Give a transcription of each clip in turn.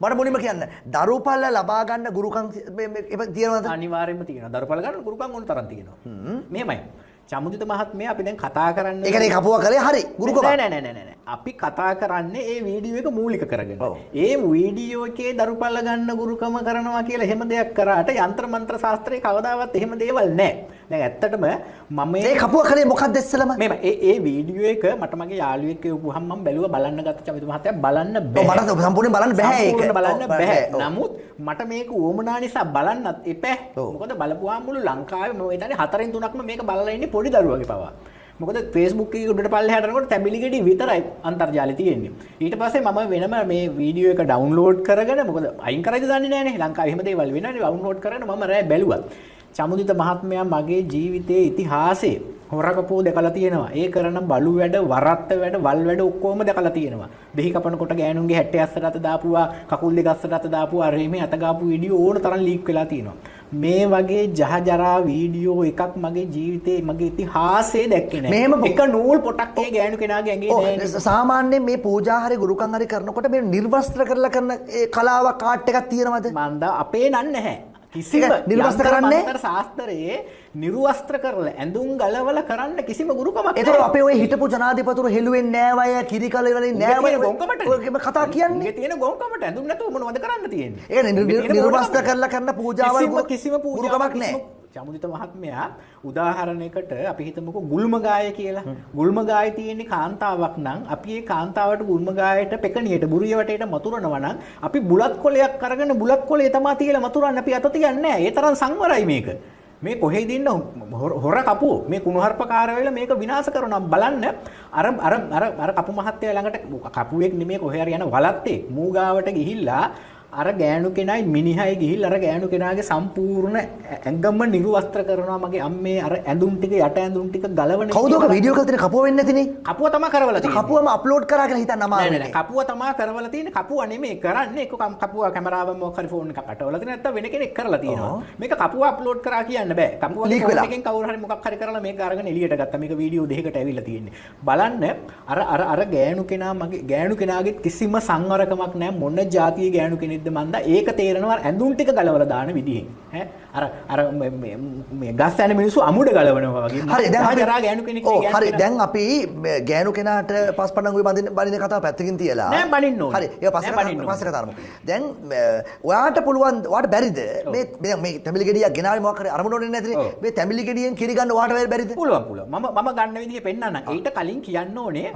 මට මුලින්ම කියන්න දරුපල්ල ලබා ගන්න ගුරුකම් තියෙනවද? අනිවාර්යයෙන්ම තියෙනවා. දරුපල්ල ගන්න ගුරුකම් ඕන තරම් තියෙනවා. මෙහෙමයි. චමුදිත මහත්මයා අපි දැන් කතා කරන්නේ ඒ කියන්නේ කපුවා කරේ හරි ගුරුකම. නෑ. අපි කතා කරන්නේ ඒ වීඩියෝ එක මූලික කරගෙන. ඒ වීඩියෝ එකේ දරුපල්ල ගන්න ගුරුකම කරනවා කියලා එහෙම දෙයක් කරාට යంత్ర මන්ත්‍ර ශාස්ත්‍රයේ කවදාවත් එහෙම දේවල් නෑ. දැන් ඇත්තටම මම මේ කපුවා කරේ මොකක්ද ඉස්සලම? මේ වීඩියෝ එක මට මගේ යාළුවෙක් කියවුවාම මම බැලුවා බලන්න ගත්ත චමිත මහත්තයා බලන්න බෑ. මට සම්පූර්ණයෙන් බලන්න බෑ ඒක. බලන්න බෑ. නමුත් මට මේක උවමනා නිසා බලන්නත් එපා. මොකද බලපුවාම මුළු ලංකාවේ මම හිතන්නේ 4න් 3ක්ම මේක බලලා ඉන්නේ පොඩි දරුවගේ පවා. මොකද Facebook එකේ උඩට පල්ලෙහාට යනකොට තැඹිලි ගෙඩි විතරයි අන්තර්ජාලේ තියෙන්නේ. ඊට පස්සේ මම වෙනම මේ වීඩියෝ එක ඩවුන්ලෝඩ් කරගෙන මොකද අයින් කරයිද දන්නේ නැහනේ. ලංකාවේ එහෙම දේවල් වෙනවනේ. ඩවුන්ලෝඩ් කරගෙන මම රෑ බැලුවා. චමුදිත මහත්මයා මගේ ජීවිතයේ ඉතිහාසයේ හොරකපෝ දැකලා තියෙනවා. ඒ කරන බලු වැඩ, වරත්ත වැඩ, වල් වැඩ ඔක්කොම දැකලා තියෙනවා. දෙහි කපනකොට ගෑනුන්ගේ හැට්ටේ අස්සට අත දාපුවා, කකුල් දෙක අස්සට අත දාපුවා, රෙමේ අත ගාපු වීඩියෝ ඕන තරම් ලීක් වෙලා තියෙනවා. මේ වගේ ජහජරා වීඩියෝ එකක් මගේ ජීවිතේ මගේ ඉතිහාසයේ දැක්කේ නැහැ. එක නූල් පොටක් ඒ ගෑනු කෙනාගේ ඇඟේ නැහැ. සාමාන්‍යයෙන් මේ පූජා හරි ගුරුකම් හරි කරනකොට මේ නිර්වස්ත්‍ර කරලා කරන ඒ කලාවක් ආර්ට් එකක් තියෙනවද? මන්ද අපේ නන් නැහැ. කිසිම නිර්වස්ත්‍ර කරන්නේ ශාස්ත්‍රයේ නිර්වස්ත්‍ර කරලා ඇඳුම් ගලවලා කරන්න කිසිම ගුරුකමක් නැහැ. ඒතකොට අපේ ඔය හිටපු ජනාධිපතිවරු හෙළුවෙන්නේ නෑ වය කිරිකල වලින් නෑ වය ඔය කතා කියන්නේ. මේ තියෙන ගොංකමට ඇඳුම් නැතුව මොනවද කරන්න තියෙන්නේ? ඒක නිර්වස්ත්‍ර කරලා කරන පූජාවල් කිසිම ගුරුකමක් නැහැ. චමුදිත මහත්මයා උදාහරණයකට අපි හිතමුකෝ ගුල්මගාය කියලා. ගුල්මගාය තියෙන්නේ කාන්තාවක් නම් අපි ඒ කාන්තාවට ගුල්මගායට පෙකණියට බුරිය වටේට මතුරනවා නම් අපි බුලත් කොලයක් අරගෙන බුලත් කොලේ තමයි තියලා මතුරන්නේ. අපි අත තියන්නේ නැහැ. ඒ තරම් සංවරයි මේක. මේ කොහෙද ඉන්න හොර කපුව මේ කුණුහරුපකාර වෙලා මේක විනාශ කරනවා බලන්න අර කපු මහත්තයා ළඟට කපුවෙක් නෙමෙයි කොහේ හරි යන වලත්තේ මූගාවට ගිහිල්ලා අර ගෑනු කෙනයි මිනිහයි ගිහිල්ලා අර ගෑනු කෙනාගේ සම්පූර්ණ ඇඟම නිර්වස්ත්‍ර කරනවා මගේ අම්මේ අර ඇඳුම් ටික යට ඇඳුම් ටික ගලවන කවුද ඔක වීඩියෝ එකක් තියෙන කපුව වෙන්නේ නැතිනේ කපුව තමයි කරවලා තියෙන්නේ කපුවම අප්ලෝඩ් කරා කියලා හිතන්න අමාරුයි නෑ කපුව තමයි කරවලා තියෙන්නේ කපුව නෙමෙයි කරන්නේ ඒක කපුව කැමරාවෙන් මොකක් හරි ෆෝන් එකක් අටවලා තියෙන නැත්නම් වෙන කෙනෙක් කරලා තියෙනවා මේක කපුව අප්ලෝඩ් කරා කියන්න බෑ කපුවගේ ෆෝන් එකෙන් කවුරු හරි මොකක් හරි කරලා මේක අරගෙන එළියට ගත්තා මේක වීඩියෝ දෙකකට ඇවිල්ලා තියෙන්නේ බලන්න අර ගෑනු කෙනා මගේ ගෑනු කෙනාගේ කිසිම සංවරකමක් නෑ මොන જાතියේ ගෑනු කෙනෙක්ද මන්දා ඒක තේරෙනවා ඇඳුම් ටික ගලවලා දාන විදිහෙන් ඈ අර මේ ගස් යන මිනිස්සු අමුඩ ගලවනවා වගේ හරි දැන් ජරා ගෑනු කෙනෙක් හරි දැන් අපි ගෑනු කෙනාට පස්පණ්ඩංගුවේ බඳින කතාව පැත්තකින් තියලා නෑ බනින්න ඕනේ හරි ඒක පස්සේ කතා කරමු දැන් ඔයාට පුළුවන් ඔයාට බැරිද මේ තැඹිලි ගෙඩියක් ගෙනාවේ මොකක් හරි අරමුණ ඕනේ නැතිනේ මේ තැඹිලි ගෙඩියෙන් කිරි ගන්න ඔයාට බැරිද පුළුවන් මම ගන්න විදිහ පෙන්නන්නම් ඊට කලින් කියන්න ඕනේ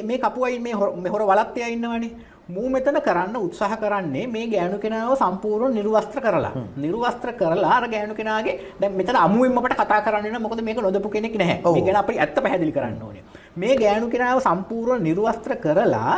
මේ කපුවයි මේ හොර වලත්තයා ඉන්නවනේ මූ මෙතන කරන්න උත්සාහ කරන්නේ මේ ගෑනු කෙනාව සම්පූර්ණ නිර්වස්ත්‍ර කරලා අර ගෑනු කෙනාගේ දැන් මෙතන අමුවෙන් අපට කතා කරන්න වෙන මොකද මේක නොදපු කෙනෙක් නැහැ. මේ ගැන අපි ඇත්ත පැහැදිලි කරන්න ඕනේ. මේ ගෑනු කෙනාව සම්පූර්ණ නිර්වස්ත්‍ර කරලා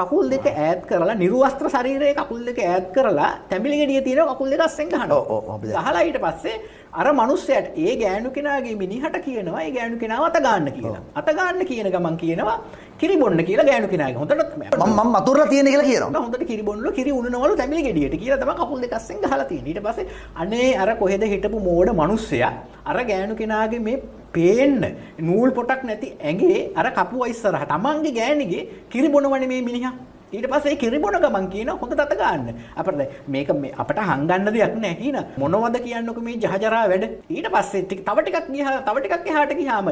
කකුල් දෙක ඈත් කරලා නිර්වස්ත්‍ර ශරීරයේ කකුල් දෙක ඈත් කරලා තැඹිලි ගෙඩිය තියෙන කකුල් දෙක අස්සෙන් ගහනවා. ගහලා ඊට පස්සේ අර මිනිස්සයාට ඒ ගෑනු කෙනාගේ මිනිහට කියනවා ඒ ගෑනු කෙනාව අත ගන්න කියලා. අත ගන්න කියන ගමන් කියනවා කිරි බොන්න කියලා ගෑනු කෙනාගේ. හොඳට මම මතුරලා තියෙන කියලා කියනවා. හොඳට කිරි බොන්නලු කිරි උනනවලු තැඹිලි ගෙඩියට කියලා තමයි කකුල් දෙක අස්සෙන් ගහලා තියෙන්නේ. ඊට පස්සේ අනේ අර කොහෙද හිටපු මෝඩ මිනිස්සයා අර ගෑනු කෙනාගේ මේ පේන්න නූල් පොටක් නැති ඇඟේ අර කපුව ඉස්සරහ තමන්ගේ ගෑණිගේ කිරි බොනවනේ මේ මිනිහා. ඊට පස්සේ කිරි බොන ගමන් කියන හොඳට අත ගන්න. අපිට මේක අපට හංගන්න දෙයක් නැහැ කියන මොනවද කියන්නකො මේ ජහජරා වැඩ. ඊට පස්සේ තව ටිකක් එහාට ගියාම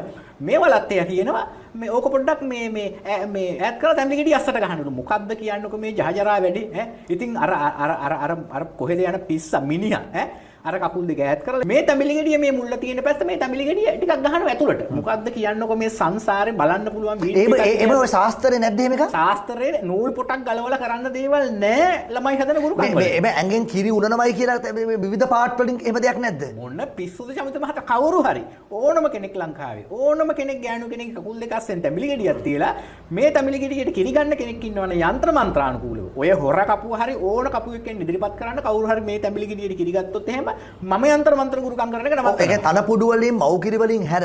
මේ වලත්තය කියනවා මේ ඕක පොඩ්ඩක් මේ ඈත් කරලා තැඹිලි ගෙඩිය අස්සට ගහන්නලු. මොකද්ද කියන්නකො මේ ජහජරා වැඩේ ඈ. ඉතින් අර කොහෙද යන පිස්සා මිනිහා ඈ අර කකුල් දෙක ඈත් කරලා මේ තැඹිලි ගෙඩිය මේ මුල්ල තියෙන පැත්ත මේ තැඹිලි ගෙඩිය ටිකක් ගහනවා ඇතුළට. මොකද්ද කියන්නකො මේ සංසාරේ බලන්න පුළුවන් වීඩියෝ එකක්. ඒ ඔය ශාස්ත්‍රේ නැද්ද එහෙම එකක්? ශාස්ත්‍රයේ නූල් පොටක් ගලවලා කරන්න දේවල් නැහැ ළමයි හදන ගුරුකම් වල. මේ ඇඟෙන් කිරි උනනවයි කියලා මේ විවිධ පාර්ට් වලින් එහෙම දෙයක් නැද්ද? මොන පිස්සුද චමිත මහතා කවුරු හරි ඕනම කෙනෙක් ලංකාවේ ඕනම කෙනෙක් ගෑනු කෙනෙක් කකුල් දෙක අස්සෙන් තැඹිලි ගෙඩියක් තියලා මේ තැඹිලි ගෙඩියට කිරි ගන්න කෙනෙක් ඉන්නවනේ යంత్ర මන්ත්‍රානුකූලව. ඔය හොර කපුව හරි ඕන කපුවෙක්ෙන් ඉදිරිපත් කරන්න කවුරු හරි මේ තැඹිලි ගෙඩියට කිරි ගත්තොත් එහෙම මම යంత్ర මන්ත්‍ර ගුරුකම් කරන එක නවත්. ඒක තනපුඩු වලින් මව්කිරි වලින් හැර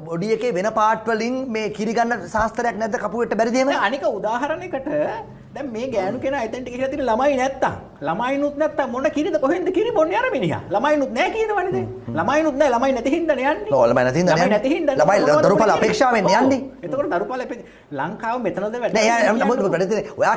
බොඩි එකේ වෙන පාර්ට් වලින් මේ කිරි ගන්න ශාස්ත්‍රයක් නැද්ද කපුවෙට බැරිද එහෙම? අනික උදාහරණයකට දැන් මේ ගෑනු කෙනා එතෙන්ට ගිහලා තියෙන ළමයිනුත් නැත්තම් මොන කිරිද කොහෙන්ද කිරි බොන්නේ අර මිනිහා? ළමයිනුත් නැහැ කියනවනේ දැන්. ළමයිනුත් නැහැ ළමයි නැති හින්දානේ යන්නේ. ඔව් ළමයි නැති හින්දානේ. ළමයි දරුපල අපේක්ෂාවෙන් යන්නේ. එතකොට දරුපල ලංකාව මෙතනද වැඩ. නෑ ඔයා